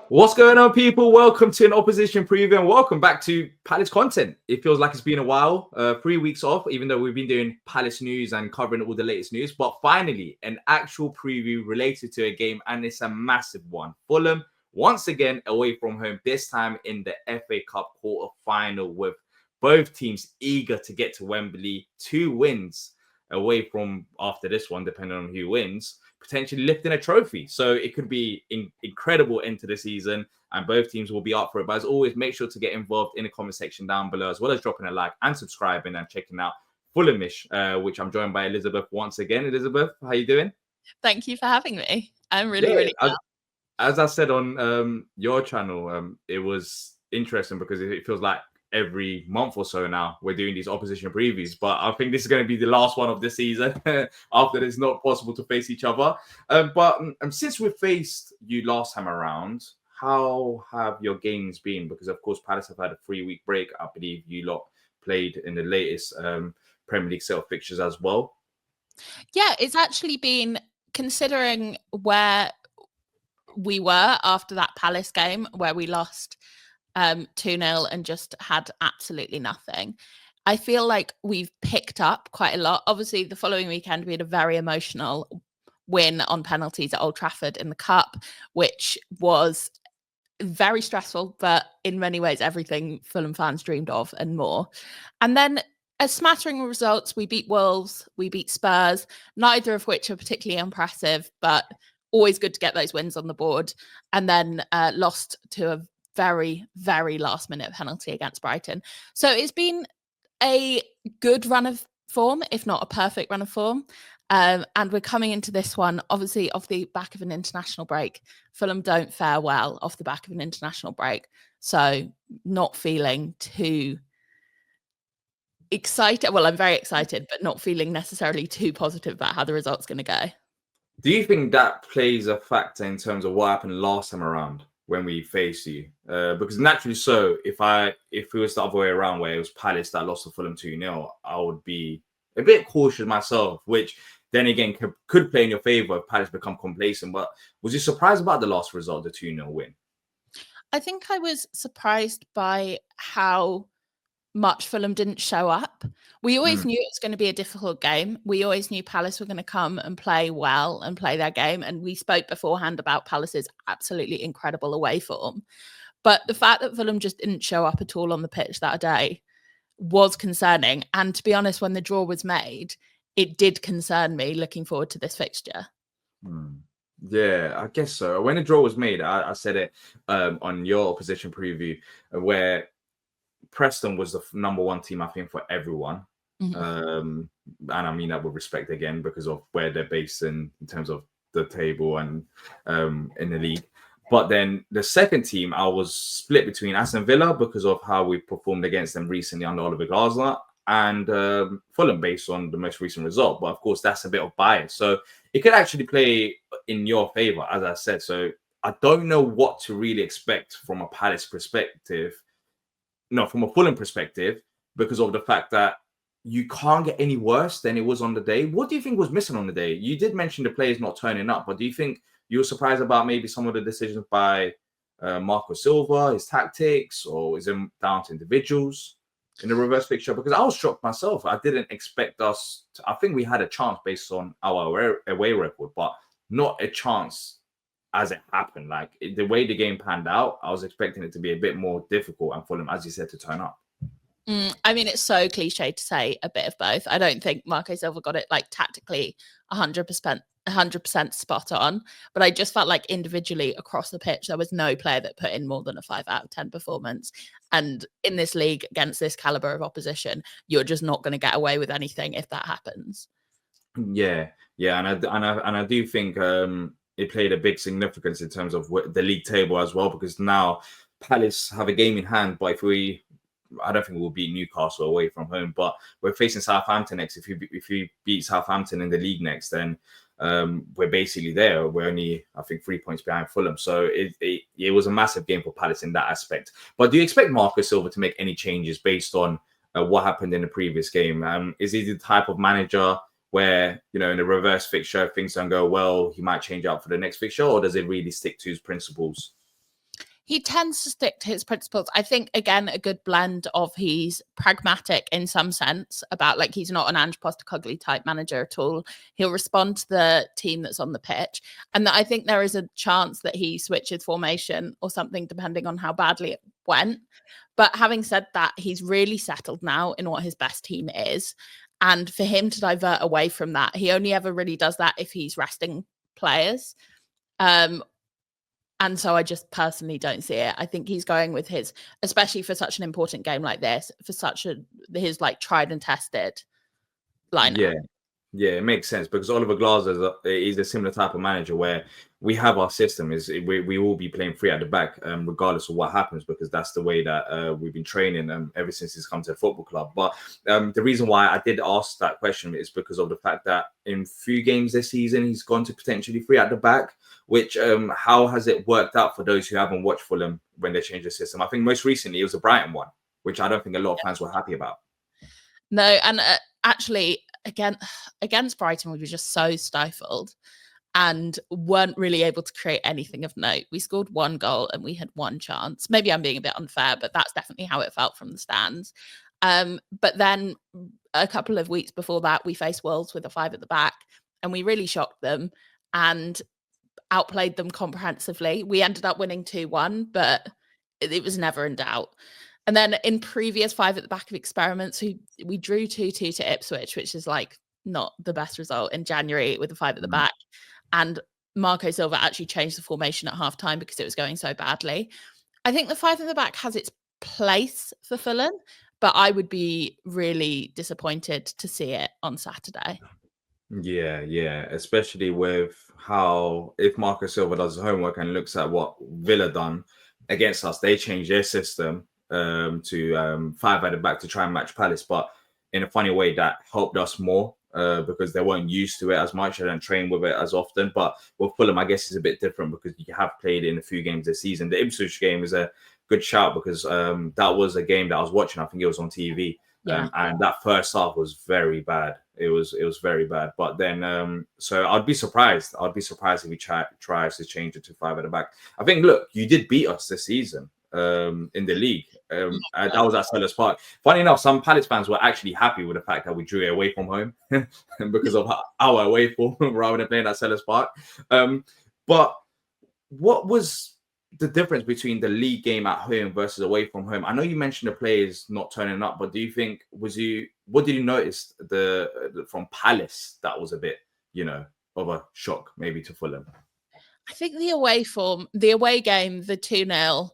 What's going on, people? Welcome to an opposition preview and welcome back to Palace content. It feels like it's been a while, 3 weeks off, even though we've been doing Palace news and covering all the latest news. But finally, an actual preview related to a game, and it's a massive one. Fulham, once again, away from home, this time in the FA Cup quarter-final, with both teams eager to get to Wembley. 2 wins away from, after this one, depending on who wins, potentially lifting a trophy. So it could be incredible into the season, and both teams will be up for it. But as always, make sure to get involved in the comment section down below, as well as dropping a like and subscribing and checking out Fulhamish, which I'm joined by Elizabeth once again. Elizabeth, how you doing? Thank you for having me. I'm really well. As I said on your channel, it was interesting because it feels like every month or so now we're doing these opposition previews, but I think this is going to be the last one of the season after it's not possible to face each other. But since we faced you last time around, how have your games been? Because of course Palace have had a 3-week break. I believe you lot played in the latest Premier League set of fixtures as well. Yeah, it's actually been, considering where we were after that Palace game where we lost 2-0 and just had absolutely nothing. I feel like we've picked up quite a lot. Obviously, the following weekend, we had a very emotional win on penalties at Old Trafford in the Cup, which was very stressful, but in many ways, everything Fulham fans dreamed of and more. And then a smattering of results. We beat Wolves, we beat Spurs, neither of which are particularly impressive, but always good to get those wins on the board. And then lost to a very, very last minute penalty against Brighton. So it's been a good run of form, if not a perfect run of form. And we're coming into this one, obviously, off the back of an international break. Fulham don't fare well off the back of an international break. So not feeling too excited. Well, I'm very excited, but not feeling necessarily too positive about how the result's going to go. Do you think that plays a factor in terms of what happened last time around when we faced you? Because naturally, so if it was the other way around, where it was Palace that lost to Fulham 2-0, I would be a bit cautious myself, which then again could play in your favour if Palace become complacent. But was you surprised about the last result, the 2-0 win? I think I was surprised by how much Fulham didn't show up. We always knew it was going to be a difficult game. We always knew Palace were going to come and play well and play their game. And we spoke beforehand about Palace's absolutely incredible away form. But the fact that Fulham just didn't show up at all on the pitch that day was concerning. And to be honest, when the draw was made, it did concern me looking forward to this fixture. Yeah, I guess so. When the draw was made, I said it on your opposition preview, where Preston was the number one team, I think, for everyone. And I mean that with respect again, because of where they're based in terms of the table and in the league. But then the second team, I was split between Aston Villa because of how we performed against them recently under Oliver Glasner, and Fulham based on the most recent result. But of course, that's a bit of bias. So it could actually play in your favor, as I said. So I don't know what to really expect from a Palace perspective. No, from a Fulham perspective, because of the fact that you can't get any worse than it was on the day. What do you think was missing on the day? You did mention the players not turning up, but do you think you were surprised about maybe some of the decisions by Marco Silva, his tactics, or is it down to individuals in the reverse fixture? Because I was shocked myself. I didn't expect us to, I think we had a chance based on our away record, but not a chance as it happened. Like the way the game panned out, I was expecting it to be a bit more difficult and Fulham, as you said, to turn up. I mean, it's so cliche to say a bit of both. I don't think Marco Silva got it like tactically 100% spot on, but I just felt like individually across the pitch, there was no player that put in more than a 5 out of 10 performance. And in this league against this caliber of opposition, you're just not going to get away with anything if that happens. Yeah, and I do think it played a big significance in terms of the league table as well, because now Palace have a game in hand. But I don't think we'll beat Newcastle away from home, but we're facing Southampton next. If we beat Southampton in the league next, then we're basically there. We're only, I think, 3 points behind Fulham. So it was a massive game for Palace in that aspect. But do you expect Marco Silva to make any changes based on what happened in the previous game? Is he the type of manager where, in a reverse fixture, if things don't go well, he might change out for the next fixture, or does it really stick to his principles? He tends to stick to his principles. I think, again, a good blend of he's pragmatic in some sense about, like, he's not an Ange Postecoglou type manager at all. He'll respond to the team that's on the pitch. And that I think there is a chance that he switches formation or something depending on how badly it went. But having said that, he's really settled now in what his best team is. And for him to divert away from that, he only ever really does that if he's resting players. And so I just personally don't see it. I think he's going with his, especially for such an important game like this, for his like tried and tested lineup. Yeah, it makes sense because Oliver Glasner is a similar type of manager where we have our system is we will be playing free at the back regardless of what happens, because that's the way that we've been training ever since he's come to the football club. But the reason why I did ask that question is because of the fact that in 3 games this season he's gone to potentially free at the back, which how has it worked out for those who haven't watched Fulham when they changed the system? I think most recently it was a Brighton one, which I don't think a lot of fans were happy about. No, and actually, again, against Brighton, we were just so stifled and weren't really able to create anything of note. We scored 1 goal and we had 1 chance. Maybe I'm being a bit unfair, but that's definitely how it felt from the stands. But then a couple of weeks before that, we faced Wolves with a 5 at the back and we really shocked them and outplayed them comprehensively. We ended up winning 2-1, but it was never in doubt. And then in previous 5 at the back of experiments, we drew 2-2 to Ipswich, which is like not the best result in January with a 5 at the back. And Marco Silva actually changed the formation at halftime because it was going so badly. I think the 5 at the back has its place for Fulham, but I would be really disappointed to see it on Saturday. Yeah, especially with how if Marco Silva does his homework and looks at what Villa done against us, they changed their system to 5 at the back to try and match Palace, but in a funny way that helped us more because they weren't used to it as much. They don't train with it as often. But with Fulham, I guess it's a bit different because you have played in a few games this season. The Ipswich game is a good shout because that was a game that I was watching. I think it was on TV. And that first half was very bad. It was very bad. But then, so I'd be surprised. If he tries to change it to 5 at the back. I think, look, you did beat us this season in the league. That was at Sellers Park. Funny enough, some Palace fans were actually happy with the fact that we drew it away from home because of our away form rather than playing at Sellers Park. But what was the difference between the league game at home versus away from home? I know you mentioned the players not turning up, but do you think what did you notice from Palace that was a bit, of a shock maybe to Fulham? I think the away game, the 2-0,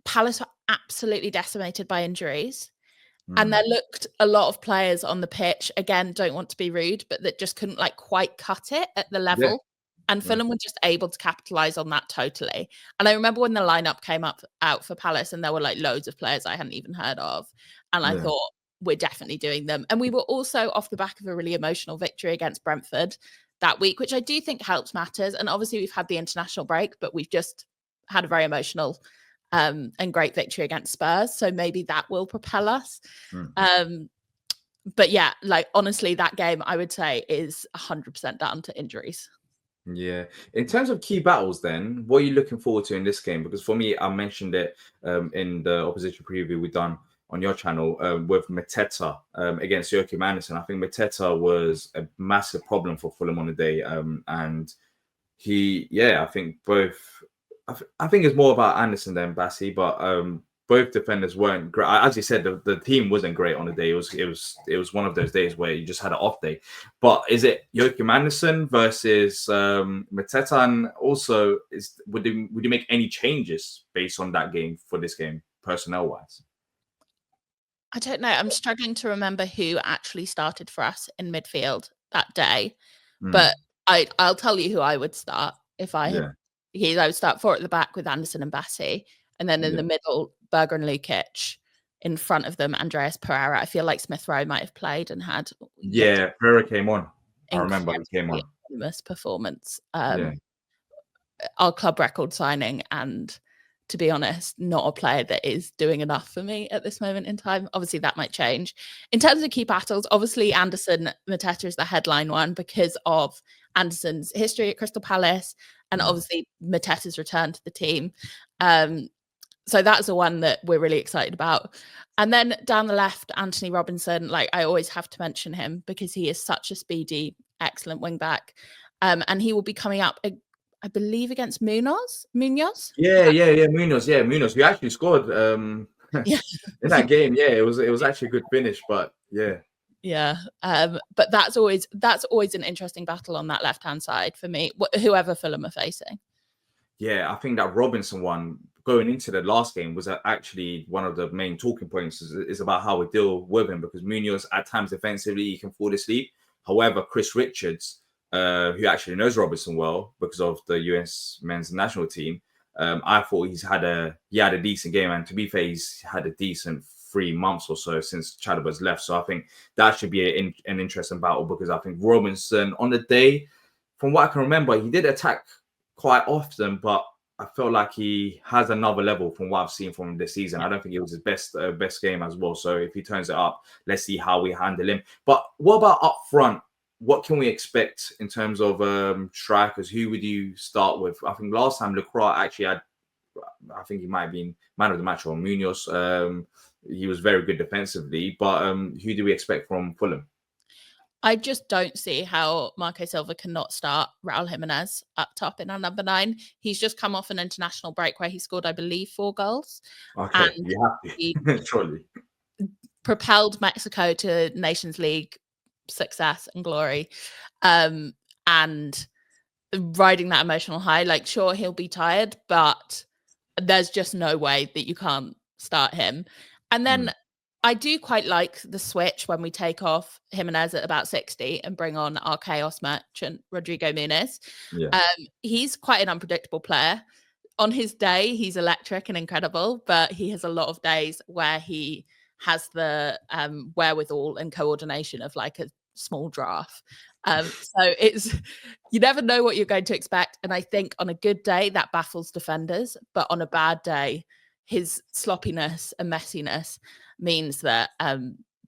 Palace were absolutely decimated by injuries. And there looked a lot of players on the pitch, again, don't want to be rude, but that just couldn't quite cut it at the level. Yeah. And Fulham were just able to capitalize on that totally. And I remember when the lineup came out for Palace and there were loads of players I hadn't even heard of. And I thought, we're definitely doing them. And we were also off the back of a really emotional victory against Brentford that week, which I do think helps matters. And obviously we've had the international break, but we've just had a very emotional and great victory against Spurs. So maybe that will propel us. But yeah, honestly, that game I would say is 100% down to injuries. Yeah. In terms of key battles, then, what are you looking forward to in this game? Because for me, I mentioned it in the opposition preview we've done on your channel with Mateta against Joachim Andersen. I think Mateta was a massive problem for Fulham on the day. And I think both. I think it's more about Andersen than Bassi, but both defenders weren't great. As you said, the team wasn't great on the day. It was one of those days where you just had an off day. But is it Joachim Andersen versus Mateta? And also, would you make any changes based on that game for this game, personnel wise? I don't know. I'm struggling to remember who actually started for us in midfield that day, but I'll tell you who I would start if I had. I would start 4 at the back with Andersen and Bassi, and then in the middle, Berger and Lukic. In front of them, Andreas Pereira. I feel like Smith Rowe might have played and had. Yeah, Pereira came on. I remember he came on. Performance. Our club record signing, and to be honest, not a player that is doing enough for me at this moment in time. Obviously, that might change. In terms of key battles, obviously Andersen Mateta is the headline one because of Anderson's history at Crystal Palace, and obviously Mateta's return to the team. So that's the one that we're really excited about. And then down the left, Anthony Robinson, like I always have to mention him because he is such a speedy, excellent wing back. And he will be coming up, I believe, against Munoz. Munoz. Munoz. We actually scored in that game. Yeah, it was actually a good finish, but yeah. Yeah. But that's always an interesting battle on that left-hand side for me, whoever Fulham are facing. Yeah, I think that Robinson one going into the last game was actually one of the main talking points is about how we deal with him, because Munoz at times defensively he can fall asleep. However, Chris Richards, who actually knows Robinson well because of the US men's national team, I thought he had a decent game, and to be fair, he's had a decent 3 months or so since Chalobah's left. So I think that should be an interesting battle, because I think Robinson on the day, from what I can remember, he did attack quite often, but I felt like he has another level from what I've seen from him this season. I don't think it was his best game as well. So if he turns it up, let's see how we handle him. But what about up front? What can we expect in terms of strikers? Who would you start with? I think last time Lacroix actually had, I think he might have been man of the match on Munoz. He was very good defensively, but who do we expect from Fulham? I just don't see how Marco Silva cannot start Raul Jimenez up top in our number 9. He's just come off an international break where he scored, I believe, 4 goals. Okay, and you have to. Surely. Propelled Mexico to Nations League success and glory. And riding that emotional high, like, sure, he'll be tired, but there's just no way that you can't start him. And then I do quite like the switch when we take off Jimenez at about 60 and bring on our chaos merchant, Rodrigo Muniz. Yeah. He's quite an unpredictable player. On his day, he's electric and incredible, but he has a lot of days where he has the wherewithal and coordination of like a small giraffe. So you never know what you're going to expect. And I think on a good day, that baffles defenders, but on a bad day, his sloppiness and messiness means that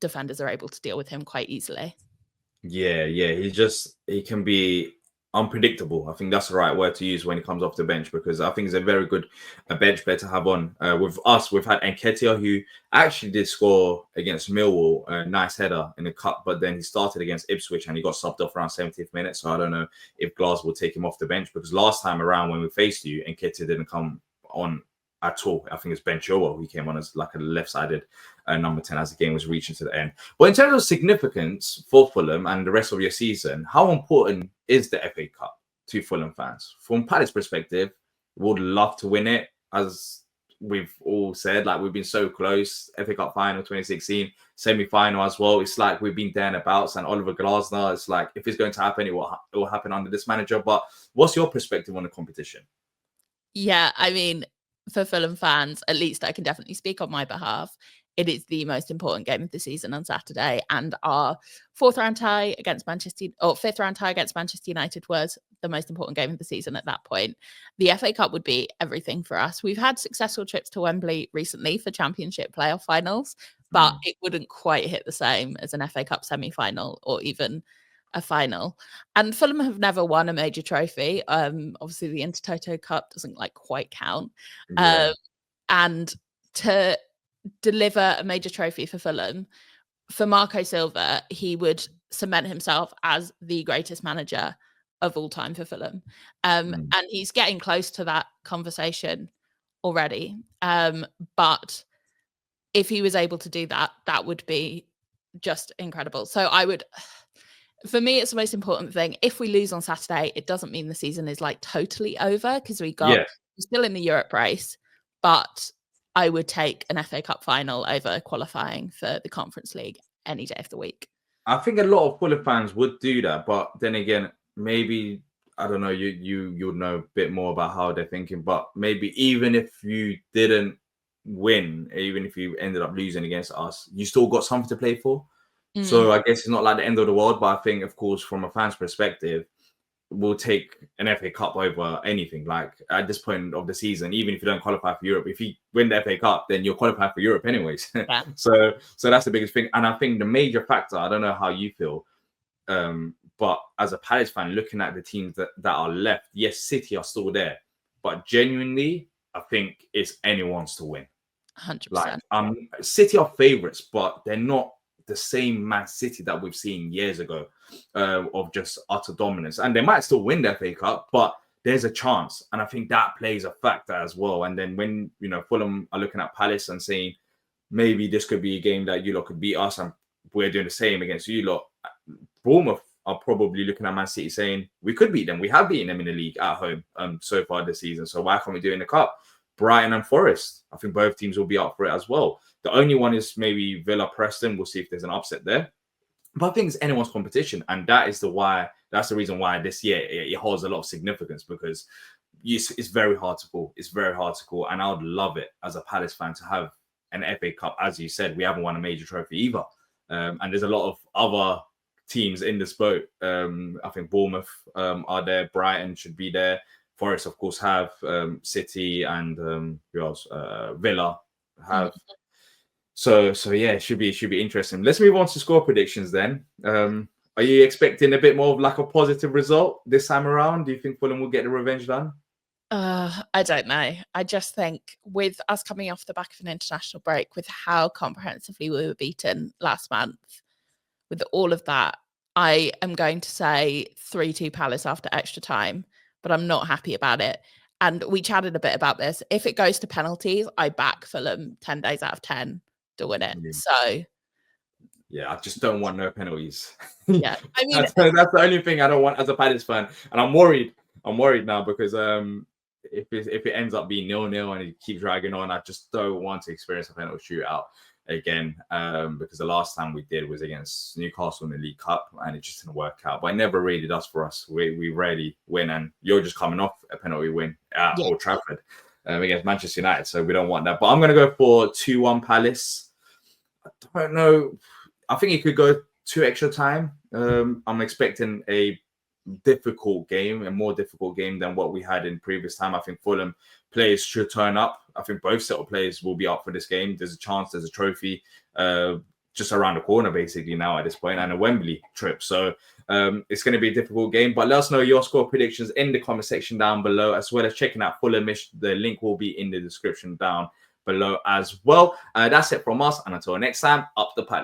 defenders are able to deal with him quite easily. Yeah. He can be unpredictable. I think that's the right word to use when he comes off the bench, because I think it's a very good bench player to have on. With us, we've had Nketiah, who actually did score against Millwall, a nice header in the cup, but then he started against Ipswich and he got subbed off around 70th minute. So I don't know if Glasgow will take him off the bench, because last time around when we faced you, Nketiah didn't come on at all. I think it's Ben Chilwell who came on as like a left-sided number 10 as the game was reaching to the end. But in terms of significance for Fulham and the rest of your season, how important is the FA Cup to Fulham fans? From Palace perspective, would love to win it. As we've all said, like, we've been so close. FA Cup final 2016, semi-final as well. It's like we've been there and abouts, and Oliver Glasner, it's like, if it's going to happen, it will happen under this manager. But what's your perspective on the competition? Yeah, I mean, for Fulham fans, at least I can definitely speak on my behalf. It is the most important game of the season on Saturday, and our 5th round tie against Manchester United was the most important game of the season at that point. The FA Cup would be everything for us. We've had successful trips to Wembley recently for Championship playoff finals, but it wouldn't quite hit the same as an FA Cup semi-final or even a final. And Fulham have never won a major trophy. Obviously the Intertoto Cup doesn't like quite count. And to deliver a major trophy for Fulham, for Marco Silva, he would cement himself as the greatest manager of all time for Fulham. And he's getting close to that conversation already. But if he was able to do that, that would be just incredible. So for me, it's the most important thing. If we lose on Saturday, it doesn't mean the season is like totally over, because we're still in the Europe race, but I would take an FA Cup final over qualifying for the Conference League any day of the week. I think a lot of Fulham fans would do that, but then again, maybe, I don't know, you'll know a bit more about how they're thinking, but maybe even if you didn't win, even if you ended up losing against us, you still got something to play for. So I guess it's not like the end of the world, but I think, of course, from a fan's perspective, we'll take an FA Cup over anything. Like, at this point of the season, even if you don't qualify for Europe, if you win the FA Cup, then you'll qualify for Europe anyways. So that's the biggest thing. And I think the major factor, I don't know how you feel, But as a Palace fan, looking at the teams that are left, yes, City are still there, but genuinely, I think it's anyone's to win. 100%. City are favourites, but they're not the same Man City that we've seen years ago of just utter dominance. And they might still win their FA Cup, but there's a chance. And I think that plays a factor as well. And then when, Fulham are looking at Palace and saying, maybe this could be a game that you lot could beat us, and we're doing the same against you lot. Bournemouth are probably looking at Man City saying, we could beat them. We have beaten them in the league at home so far this season. So why can't we do it in the cup? Brighton and Forest, I think both teams will be up for it as well. The only one is maybe Villa Preston. We'll see if there's an upset there. But I think it's anyone's competition. And that's the reason why this year it holds a lot of significance, because it's very hard to call. It's very hard to call. And I would love it as a Palace fan to have an FA Cup. As you said, we haven't won a major trophy either. And there's a lot of other teams in this boat. I think Bournemouth are there. Brighton should be there. Forest, of course, have City, and who else? Villa have. So yeah, it should be interesting. Let's move on to score predictions then. Are you expecting a bit more of like a positive result this time around? Do you think Fulham will get the revenge done? I don't know. I just think with us coming off the back of an international break, with how comprehensively we were beaten last month, with all of that, I am going to say 3-2 Palace after extra time, but I'm not happy about it. And we chatted a bit about this. If it goes to penalties, I back Fulham 10 days out of 10 to win it. So yeah, I just don't want no penalties. Yeah, I mean, that's the only thing I don't want as a Palace fan, and I'm worried now because if it ends up being 0-0 and it keeps dragging on, I just don't want to experience a penalty shootout again, because the last time we did was against Newcastle in the League Cup and it just didn't work out. But it never really does for us. We rarely win, and you're just coming off a penalty win at Old Trafford against Manchester United, so we don't want that. But I'm going to go for 2-1 Palace. I don't know. I think it could go 2 extra time. I'm expecting a more difficult game than what we had in previous time. I think Fulham players should turn up. I think both set of players will be up for this game. There's a chance, there's a trophy just around the corner basically now at this point, and a Wembley trip. So it's going to be a difficult game, but let us know your score predictions in the comment section down below, as well as checking out Fulhamish. The link will be in the description down below as well. That's it from us, and until next time, up the Palace.